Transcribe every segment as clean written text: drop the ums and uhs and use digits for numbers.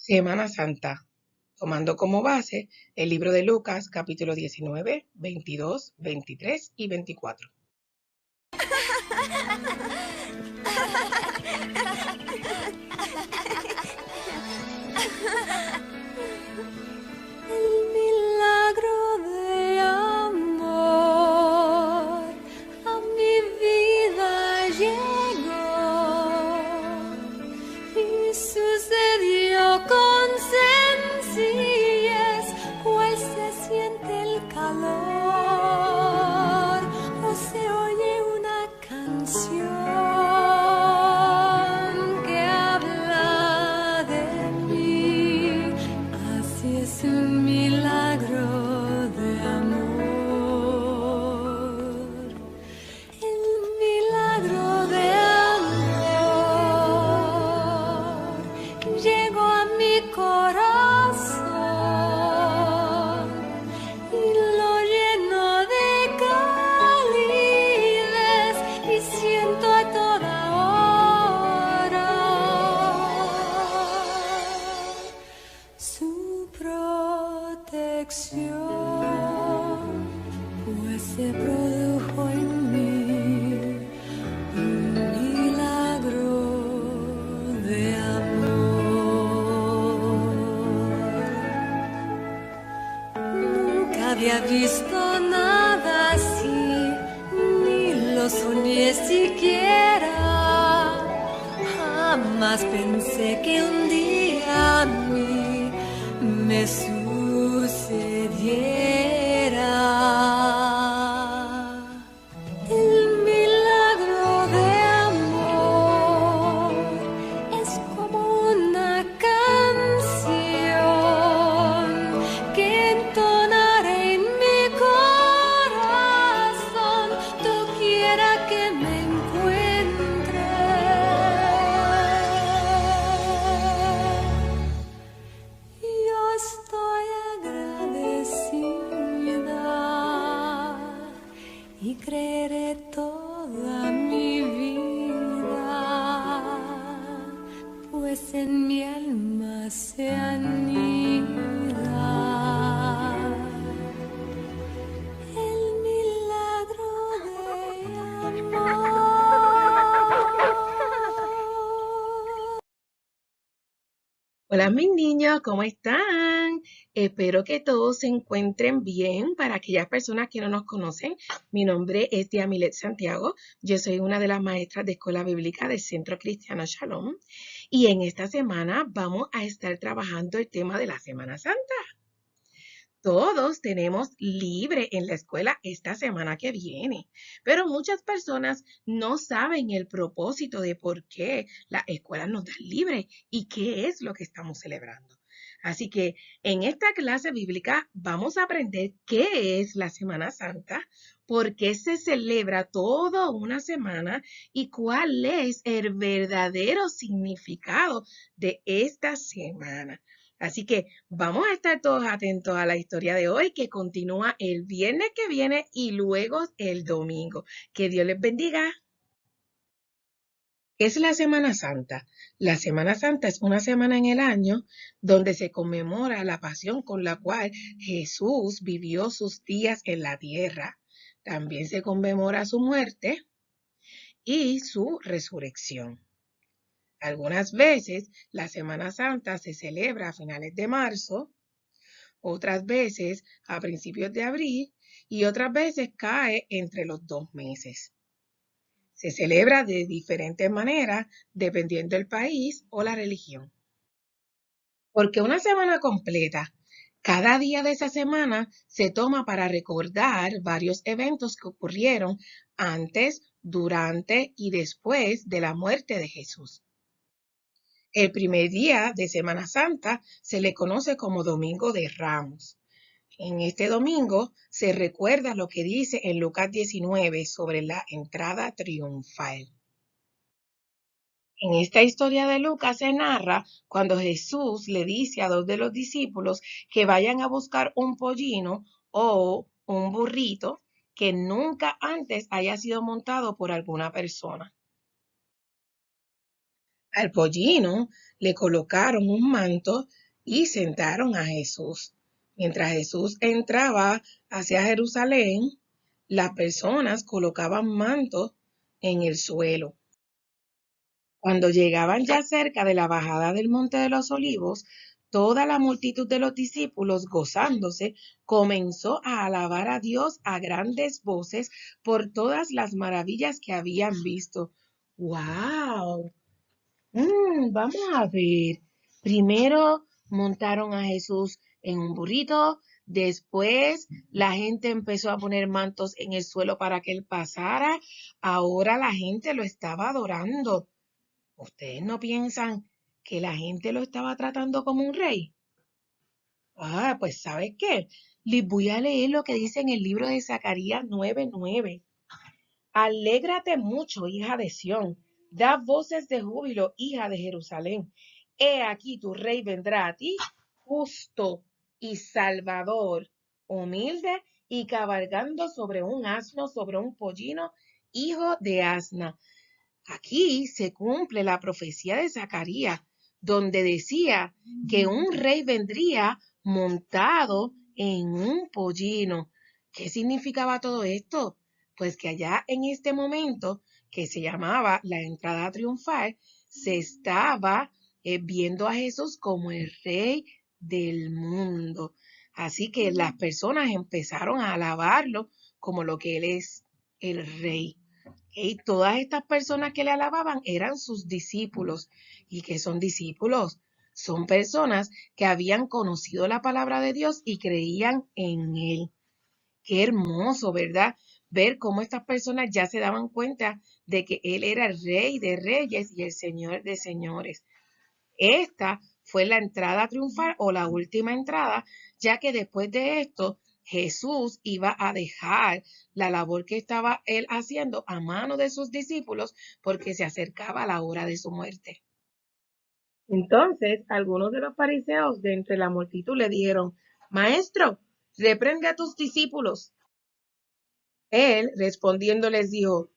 Semana Santa, tomando como base el libro de Lucas, capítulo 19, 22, 23 y 24. El milagro de amor a mi vida llegó y sucedió con sencillez, cual se siente el calor o se oye una canción que habla de mí. Así es un milagro de amor. El milagro de amor llegó a mi corazón y lo lleno de calidez y siento a toda hora su protección, pues se produjo en mí un milagro de amor. Nunca había visto nada así, ni lo soñé siquiera. Jamás pensé que un día a mí me sucediera. El milagro de amor es como una canción que entonaré en mi corazón doquiera que me encuentre. Yo estoy agradecida y creeré toda mi vida, pues en mi alma se anida el milagro de amor. Hola mis niños, ¿cómo están? Espero que todos se encuentren bien. Para aquellas personas que no nos conocen, mi nombre es Diamilet Santiago. Yo soy una de las maestras de Escuela Bíblica del Centro Cristiano Shalom. Y en esta semana vamos a estar trabajando el tema de la Semana Santa. Todos tenemos libre en la escuela esta semana que viene, pero muchas personas no saben el propósito de por qué las escuelas nos dan libre y qué es lo que estamos celebrando. Así que en esta clase bíblica vamos a aprender qué es la Semana Santa, por qué se celebra toda una semana y cuál es el verdadero significado de esta semana. Así que vamos a estar todos atentos a la historia de hoy que continúa el viernes que viene y luego el domingo. Que Dios les bendiga. ¿Qué es la Semana Santa? La Semana Santa es una semana en el año donde se conmemora la pasión con la cual Jesús vivió sus días en la tierra. También se conmemora su muerte y su resurrección. Algunas veces la Semana Santa se celebra a finales de marzo, otras veces a principios de abril y otras veces cae entre los 2 meses. Se celebra de diferentes maneras dependiendo del país o la religión. Porque una semana completa, cada día de esa semana se toma para recordar varios eventos que ocurrieron antes, durante y después de la muerte de Jesús. El primer día de Semana Santa se le conoce como Domingo de Ramos. En este domingo se recuerda lo que dice en Lucas 19 sobre la entrada triunfal. En esta historia de Lucas se narra cuando Jesús le dice a 2 de los discípulos que vayan a buscar un pollino o un burrito que nunca antes haya sido montado por alguna persona. Al pollino le colocaron un manto y sentaron a Jesús. Mientras Jesús entraba hacia Jerusalén, las personas colocaban mantos en el suelo. Cuando llegaban ya cerca de la bajada del Monte de los Olivos, toda la multitud de los discípulos, gozándose, comenzó a alabar a Dios a grandes voces por todas las maravillas que habían visto. ¡Wow! Vamos a ver. Primero montaron a Jesús en un burrito, después la gente empezó a poner mantos en el suelo para que él pasara. Ahora la gente lo estaba adorando. ¿Ustedes no piensan que la gente lo estaba tratando como un rey? Pues ¿sabes qué? Les voy a leer lo que dice en el libro de Zacarías 9:9. Alégrate mucho, hija de Sión, da voces de júbilo, hija de Jerusalén. He aquí tu rey vendrá a ti, justo y salvador, humilde y cabalgando sobre un asno, sobre un pollino, hijo de asna. Aquí se cumple la profecía de Zacarías, donde decía que un rey vendría montado en un pollino. ¿Qué significaba todo esto? Pues que allá en este momento, que se llamaba la entrada triunfal, se estaba viendo a Jesús como el rey del mundo. Así que las personas empezaron a alabarlo como lo que él es, el rey. Y todas estas personas que le alababan eran sus discípulos. ¿Y qué son discípulos? Son personas que habían conocido la palabra de Dios y creían en él. Qué hermoso, ¿verdad? Ver cómo estas personas ya se daban cuenta de que él era el rey de reyes y el señor de señores. Esta fue la entrada triunfal o la última entrada, ya que después de esto Jesús iba a dejar la labor que estaba él haciendo a mano de sus discípulos porque se acercaba la hora de su muerte. Entonces, algunos de los fariseos de entre la multitud le dijeron, Maestro, reprende a tus discípulos. Él respondiendo les dijo,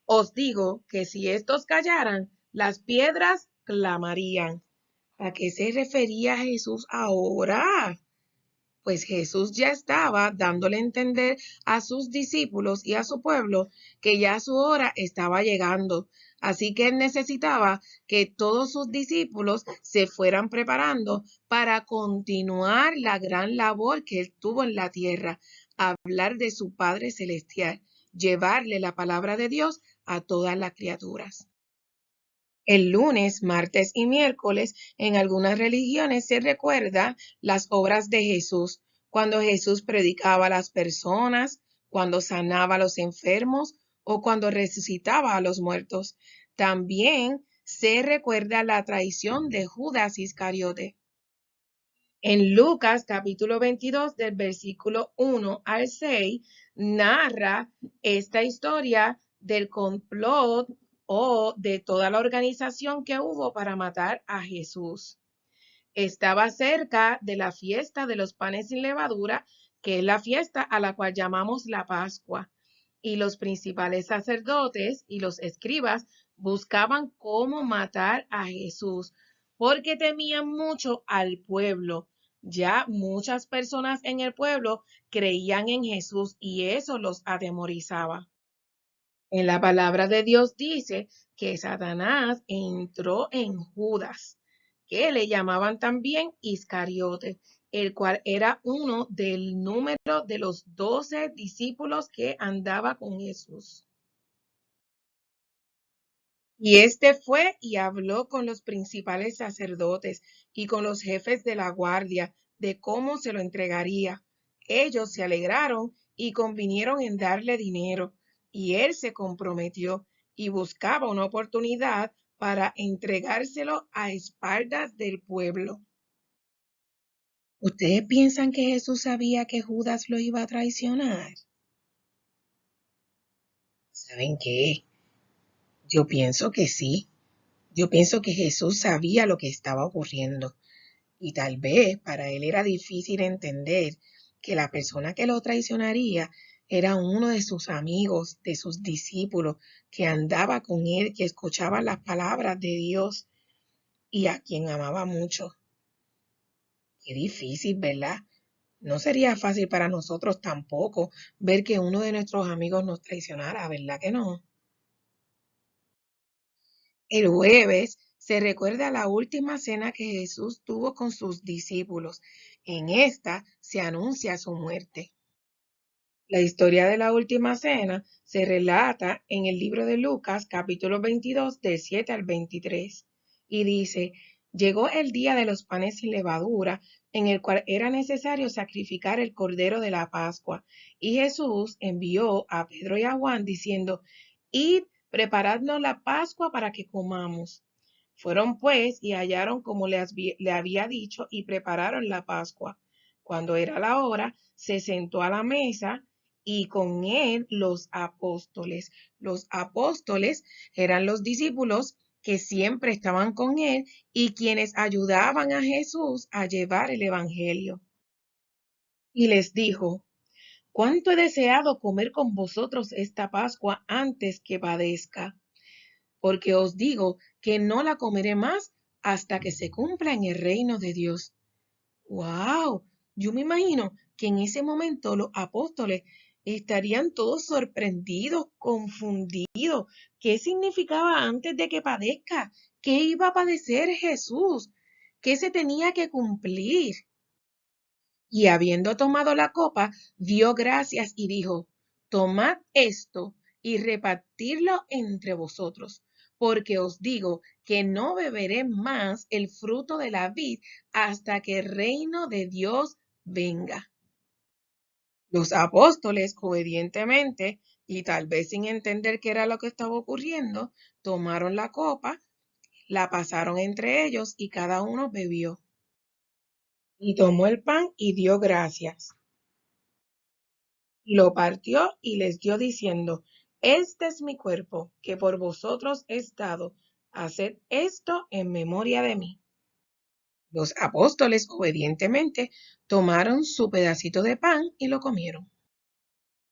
os digo que si estos callaran, las piedras clamarían. ¿A qué se refería Jesús ahora? Pues Jesús ya estaba dándole a entender a sus discípulos y a su pueblo que ya su hora estaba llegando. Así que él necesitaba que todos sus discípulos se fueran preparando para continuar la gran labor que él tuvo en la tierra, hablar de su Padre Celestial, llevarle la palabra de Dios a todas las criaturas. El lunes, martes y miércoles, en algunas religiones se recuerda las obras de Jesús, cuando Jesús predicaba a las personas, cuando sanaba a los enfermos o cuando resucitaba a los muertos. También se recuerda la traición de Judas Iscariote. En Lucas capítulo 22 del versículo 1 al 6 narra esta historia del complot o de toda la organización que hubo para matar a Jesús. Estaba cerca de la fiesta de los panes sin levadura, que es la fiesta a la cual llamamos la Pascua. Y los principales sacerdotes y los escribas buscaban cómo matar a Jesús, porque temían mucho al pueblo. Ya muchas personas en el pueblo creían en Jesús y eso los atemorizaba. En la palabra de Dios dice que Satanás entró en Judas, que le llamaban también Iscariote, el cual era uno del número de los 12 discípulos que andaba con Jesús. Y este fue y habló con los principales sacerdotes y con los jefes de la guardia de cómo se lo entregaría. Ellos se alegraron y convinieron en darle dinero, y él se comprometió y buscaba una oportunidad para entregárselo a espaldas del pueblo. ¿Ustedes piensan que Jesús sabía que Judas lo iba a traicionar? ¿Saben qué? Yo pienso que sí. Yo pienso que Jesús sabía lo que estaba ocurriendo y tal vez para él era difícil entender que la persona que lo traicionaría era uno de sus amigos, de sus discípulos, que andaba con él, que escuchaba las palabras de Dios. y a quien amaba mucho. Qué difícil, ¿verdad? No sería fácil para nosotros tampoco ver que uno de nuestros amigos nos traicionara, ¿verdad que no? El jueves se recuerda la última cena que Jesús tuvo con sus discípulos. En esta se anuncia su muerte. La historia de la última cena se relata en el libro de Lucas, capítulo 22, del 7 al 23, y dice, llegó el día de los panes sin levadura, en el cual era necesario sacrificar el cordero de la Pascua, y Jesús envió a Pedro y a Juan diciendo, id, preparadnos la Pascua para que comamos. Fueron pues y hallaron como le había dicho y prepararon la Pascua. Cuando era la hora, se sentó a la mesa y con él los apóstoles. Los apóstoles eran los discípulos que siempre estaban con él y quienes ayudaban a Jesús a llevar el Evangelio. Y les dijo, cuánto he deseado comer con vosotros esta Pascua antes que padezca, porque os digo que no la comeré más hasta que se cumpla en el reino de Dios. ¡Wow! Yo me imagino que en ese momento los apóstoles estarían todos sorprendidos, confundidos. ¿Qué significaba antes de que padezca? ¿Qué iba a padecer Jesús? ¿Qué se tenía que cumplir? Y habiendo tomado la copa, dio gracias y dijo, tomad esto y repartidlo entre vosotros, porque os digo que no beberé más el fruto de la vid hasta que el reino de Dios venga. Los apóstoles, obedientemente, y tal vez sin entender qué era lo que estaba ocurriendo, tomaron la copa, la pasaron entre ellos y cada uno bebió. Y tomó el pan y dio gracias. Lo partió y les dio diciendo, este es mi cuerpo, que por vosotros es dado. Haced esto en memoria de mí. Los apóstoles obedientemente tomaron su pedacito de pan y lo comieron.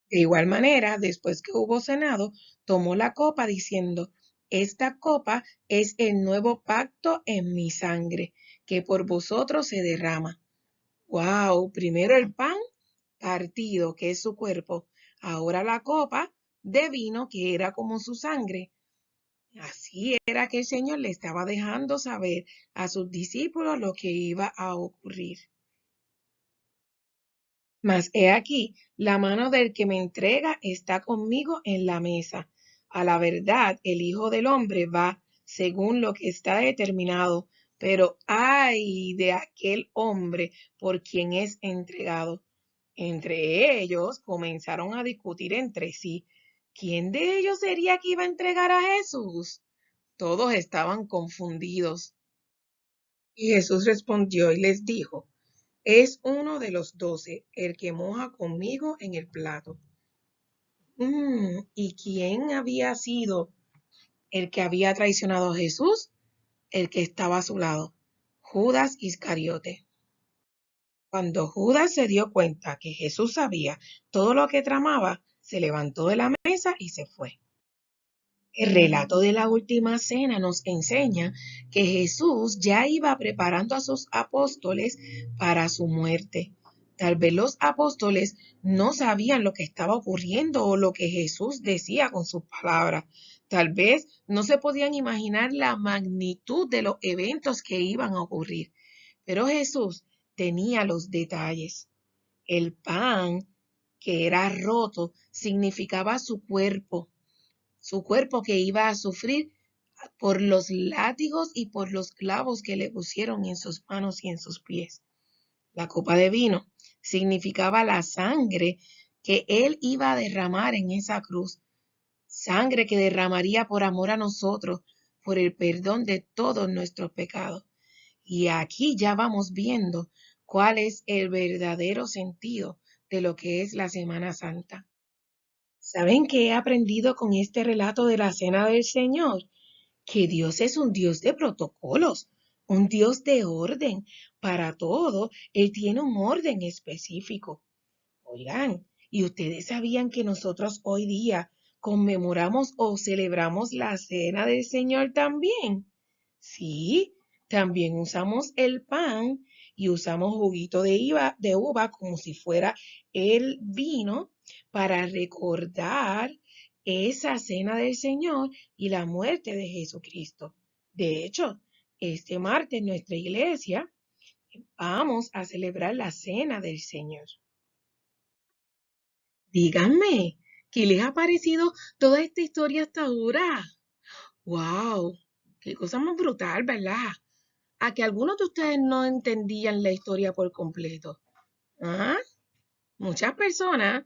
De igual manera, después que hubo cenado, tomó la copa diciendo, esta copa es el nuevo pacto en mi sangre, que por vosotros se derrama. ¡Wow! Primero el pan partido, que es su cuerpo, ahora la copa de vino, que era como su sangre. Así era que el Señor le estaba dejando saber a sus discípulos lo que iba a ocurrir. Mas he aquí, la mano del que me entrega está conmigo en la mesa. A la verdad, el Hijo del Hombre va según lo que está determinado, pero ay de aquel hombre por quien es entregado. Entre ellos comenzaron a discutir entre sí. ¿Quién de ellos sería que iba a entregar a Jesús? Todos estaban confundidos. Y Jesús respondió y les dijo, es uno de los 12, el que moja conmigo en el plato. ¿Y quién había sido el que había traicionado a Jesús? El que estaba a su lado, Judas Iscariote. Cuando Judas se dio cuenta que Jesús sabía todo lo que tramaba, se levantó de la mesa y se fue. El relato de la última cena nos enseña que Jesús ya iba preparando a sus apóstoles para su muerte. Tal vez los apóstoles no sabían lo que estaba ocurriendo o lo que Jesús decía con sus palabras. Tal vez no se podían imaginar la magnitud de los eventos que iban a ocurrir. Pero Jesús tenía los detalles. El pan que era roto significaba su cuerpo que iba a sufrir por los látigos y por los clavos que le pusieron en sus manos y en sus pies. La copa de vino significaba la sangre que él iba a derramar en esa cruz, sangre que derramaría por amor a nosotros, por el perdón de todos nuestros pecados. Y aquí ya vamos viendo cuál es el verdadero sentido de lo que es la Semana Santa. ¿Saben qué he aprendido con este relato de la Cena del Señor? Que Dios es un Dios de protocolos, un Dios de orden. Para todo, Él tiene un orden específico. Oigan, ¿y ustedes sabían que nosotros hoy día conmemoramos o celebramos la Cena del Señor también? Sí, También usamos el pan y usamos juguito de uva como si fuera el vino para recordar esa cena del Señor y la muerte de Jesucristo. De hecho, este martes en nuestra iglesia vamos a celebrar la cena del Señor. Díganme, ¿qué les ha parecido toda esta historia hasta ahora? ¡Wow! ¡Qué cosa más brutal!, ¿verdad? A que algunos de ustedes no entendían la historia por completo. ¿Ah? Muchas personas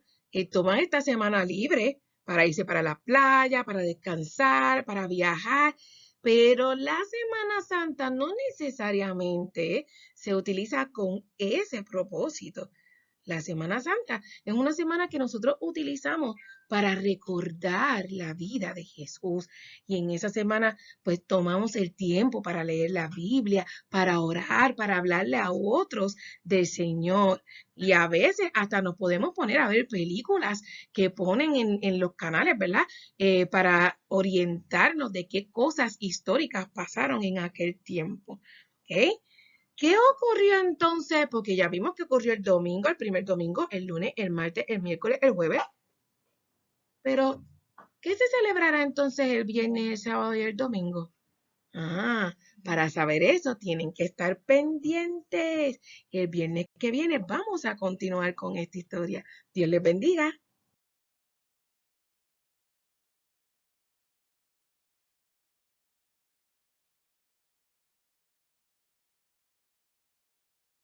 toman esta semana libre para irse para la playa, para descansar, para viajar, pero la Semana Santa no necesariamente se utiliza con ese propósito. La Semana Santa es una semana que nosotros utilizamos para recordar la vida de Jesús. Y en esa semana, pues tomamos el tiempo para leer la Biblia, para orar, para hablarle a otros del Señor. Y a veces hasta nos podemos poner a ver películas que ponen en los canales, ¿verdad? Para orientarnos de qué cosas históricas pasaron en aquel tiempo. ¿Ok? ¿Qué ocurrió entonces? Porque ya vimos que ocurrió el domingo, el primer domingo, el lunes, el martes, el miércoles, el jueves. Pero, ¿qué se celebrará entonces el viernes, el sábado y el domingo? Ah, para saber eso tienen que estar pendientes. El viernes que viene vamos a continuar con esta historia. Dios les bendiga.